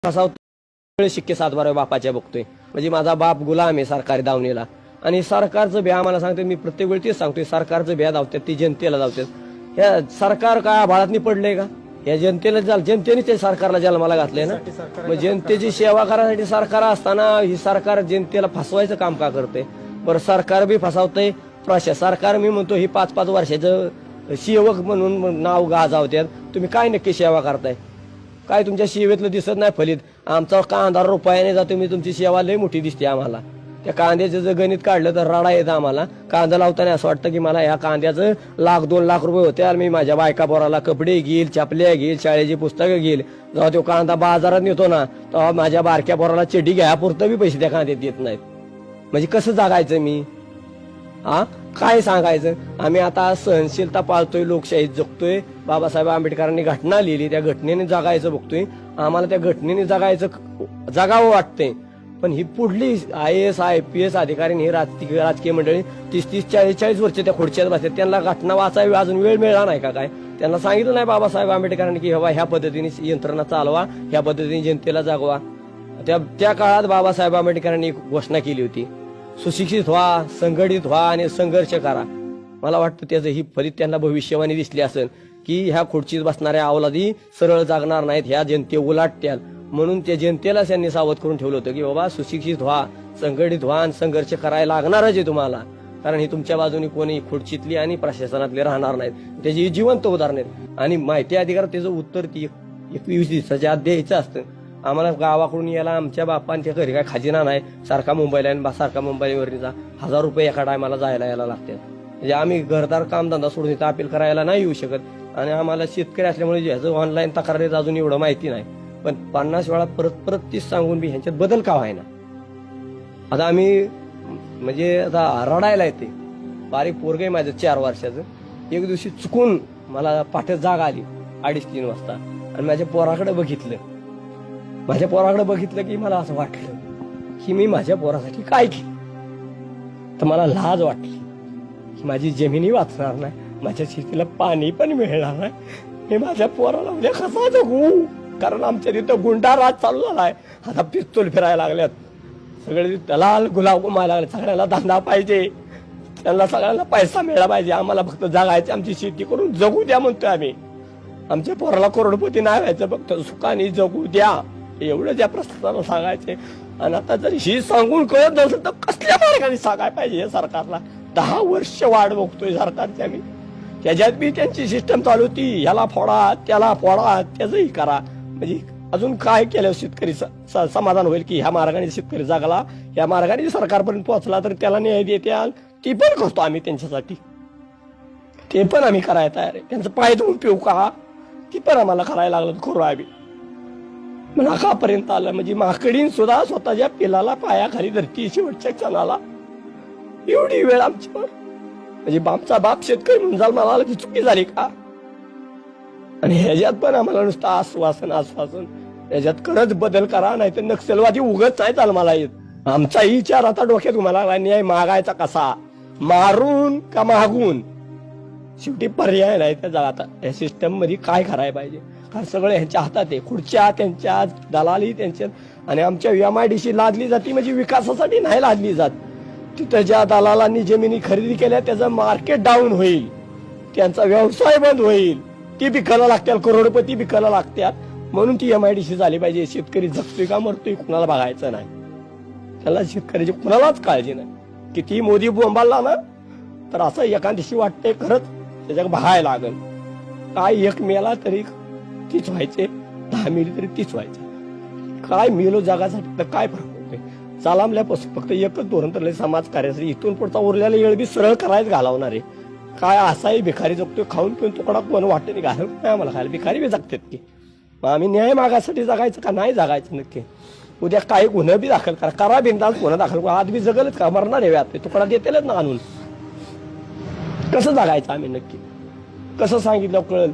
फसावतो शिक्के 7-12 बापाच्या बघतोय. म्हणजे माझा बाप गुलाम आहे सरकारी दावणीला. आणि सरकारचं भ्या आम्हाला सांगतो, मी प्रत्येक वेळी तेच सांगतोय, सरकारचं भ्या धावतात ती जनतेला धावतात. ह्या सरकार काय आभाळातनी पडलंय का? या जनतेला जनतेने ते सरकारला जन्माला घातलंय ना. मग जनतेची सेवा करण्यासाठी सरकार असताना ही सरकार जनतेला फसवायचं काम का करते? बरं, सरकार बी फसावतंय. सरकार मी म्हणतो ही 5-5 वर्षाचं सेवक म्हणून नाव गाजावतात. तुम्ही काय नक्की सेवा करताय? काय तुमच्या सेवेतलं दिसत नाही फलित? आमचा कांदा रुपयाने जातो, मी तुमची सेवा लय मोठी दिसते आम्हाला. त्या कांद्याचं जर गणित काढलं तर रडा येतं आम्हाला. कांदा लावताना असं वाटतं की मला ह्या कांद्याचं 1-2 लाख रुपये होते, मी माझ्या बायका पोराला कपडे घेईल, चपल्या घेईल, शाळेची पुस्तकं घेईल. जेव्हा तो कांदा बाजारात नेतो ना, तेव्हा माझ्या बारक्या पोराला चेडी घ्यापुरतं बी पैसे त्या कांद्यात येत नाहीत. म्हणजे कसं जगायचं मी? काय सांगायचं? आम्ही आता सहनशीलता पाळतोय, लोकशाहीत जगतोय. बाबासाहेब आंबेडकरांनी घटना लिहिली, त्या घटनेने जगायचं बघतोय. आम्हाला त्या घटनेने जगावं वाटतंय. पण ही पुढली IAS IPS अधिकारी, ही राजकीय मंडळी 30-40 वर्ष त्या खुर्च्यात बसतात. त्यांना घटना वाचावी अजून वेळ मिळाला नाही का? काय त्यांना सांगितलं नाही बाबासाहेब आंबेडकरांनी की बाबा ह्या पद्धतीने यंत्रणा चालवा, ह्या पद्धतीने जनतेला जागवा? त्या काळात बाबासाहेब आंबेडकरांनी एक घोषणा केली होती, सुशिक्षित व्हा, संघटित व्हा आणि संघर्ष करा. मला वाटतं त्याचं ही फलित त्यांना भविष्यवाणी दिसली असेल की ह्या खुर्चीत बसणाऱ्या अवलादी सरळ जागणार नाहीत, ह्या जनते उलाटत्याल. म्हणून त्या जनतेला त्यांनी सावध करून ठेवलं होतं की बाबा सुशिक्षित व्हा, संघटित व्हा आणि संघर्ष करायला लागणारच आहे तुम्हाला. कारण ही तुमच्या बाजूने कोणी खुर्चीतली आणि प्रशासनातले राहणार नाहीत. त्याची जिवंत उदाहरण आहेत. आणि माहिती अधिकार त्याचं उत्तर 21 दिवसाच्या आत द्यायचं असतं. आम्हाला गावाकडून यायला आमच्या बापांच्या घरी काय खजिना नाही. सारखा मुंबईला सारखा मुंबईवरचा 1000 रुपये एका टायमाला जायला यायला लागतात. म्हणजे आम्ही घरदार कामधंदा सोडून इथं अपील करायला नाही येऊ शकत. आणि आम्हाला शेतकरी असल्यामुळे ह्याचं ऑनलाईन तक्रारीत अजून एवढं माहिती नाही. पण 50 वेळा परत तीच सांगून बी ह्यांच्यात बदल का व्हायना? आता आम्ही म्हणजे आता रडायला येते. बारीक पोरग आहे माझं 4 वर्षाचं. एक दिवशी चुकून मला पाठ्यात जाग आली 2:30-3 वाजता आणि माझ्या पोराकडे बघितलं की मला असं वाटलं की मी माझ्या पोरासाठी काय केलं. तर मला लाज वाटली की माझी जमिनी वाचणार नाही, माझ्या शेतीला पाणी पण मिळणार नाही. मी माझ्या पोराला उद्या कसा जगू? कारण आमच्या तिथं गुंडा राज चालू झालाय. आता पिस्तूल फिरायला लागल्यात, सगळे दलाल गुलाब घुमायला लागले. सगळ्यांना धंदा पाहिजे, त्यांना सगळ्यांना पैसा मिळाला पाहिजे. आम्हाला फक्त जगायचं, आमची शेती करून जगू द्या म्हणतोय आम्ही. आमच्या पोराला करोडपती नाही व्हायचं, फक्त सुखाने जगू द्या एवढं ज्या प्रशासनाला सांगायचे. आणि आता जर ही सांगून कळत नसेल तर कसल्या मार्गाने सांगायला पाहिजे या सरकारला? 10 वर्ष वाट बघतोय सरकारची आम्ही. त्याच्यात बी त्यांची सिस्टम चालू होती, ह्याला फोडा त्याला फोडा, त्याचंही करा. म्हणजे अजून काय केलं शेतकरी समाधान होईल की ह्या मार्गाने शेतकरी जागला, या मार्गाने सरकारपर्यंत पोहोचला तर त्याला न्याय देत्याल. ती पण करतो आम्ही त्यांच्यासाठी, ते पण आम्ही करायला तयार आहे. त्यांचं पाय धुवून पिऊ का ती पण आम्हाला करायला लागलं करू आम्ही. नाकापर्यंत आलं. म्हणजे माकडीन सुद्धा स्वतःच्या पिलाला पायाखाली धरती शेवटच्या क्षणाला. एवढी वेळ आमच्यावर. म्हणजे आमचा बाप शेतकरी म्हणून जाल मला ती चुकी झाली का? आणि ह्याच्यात पण आम्हाला नुसतं आश्वासन. ह्याच्यात खरंच बदल करा, नाही तर नक्षलवादी उगत नाही चाल मला येत. आमचाही विचार आता डोक्यात तुम्हाला न्याय मागायचा कसा, मारून का मागून? शेवटी पर्याय नाही त्या जगात. या सिस्टम मध्ये काय करायला पाहिजे? कारण सगळं ह्यांच्या हातात आहे. खुर्च्या त्यांच्या, दलाली त्यांच्या. आणि आमच्या MIDC लादली जाते म्हणजे विकासासाठी नाही लादली जात. तिथं ज्या दलालांनी जमिनी खरेदी केल्या त्याचं मार्केट डाऊन होईल, त्यांचा व्यवसाय बंद होईल, ती विकायला लागतात, करोडपती विकायला लागतात. म्हणून ती MIDC झाली पाहिजे. शेतकरी जगतोय का मरतोय कुणाला बघायचं नाही. त्याला शेतकऱ्याची कुणालाच काळजी नाही. किती मोदी बोंबाला ना तर असं एखाद्याशी वाटतंय खरंच त्याच्या बघायला लागल. काय एक मेला तरी तीच व्हायचे, 10 मेली तरी तीच व्हायचे. काय मेलो जगासाठी तर काय फरक पडतोय? चालामल्यापासून फक्त एकच धोरण तर समाज कार्यासाठी. इथून पुढचा उरलेला वेळ बी सरळ करायच घालवणार आहे. काय असाही भिकारी जगतोय, खाऊन पिऊन तुकडा कोण वाटत नाही घालत नाही आम्हाला खायला. भिकारी बी जगतात की. मग आम्ही न्याय मागासाठी जगायचं का नाही जगायचं नक्की? उद्या काही गुन्हा बी दाखल करा बिंदास गुन्हा दाखल. आज बी जगलच का? मरणार आहे व्याप तुकडा देतेलच ना आणून. कसं जगायचं आम्ही नक्की? कसं सांगितलं कळलं?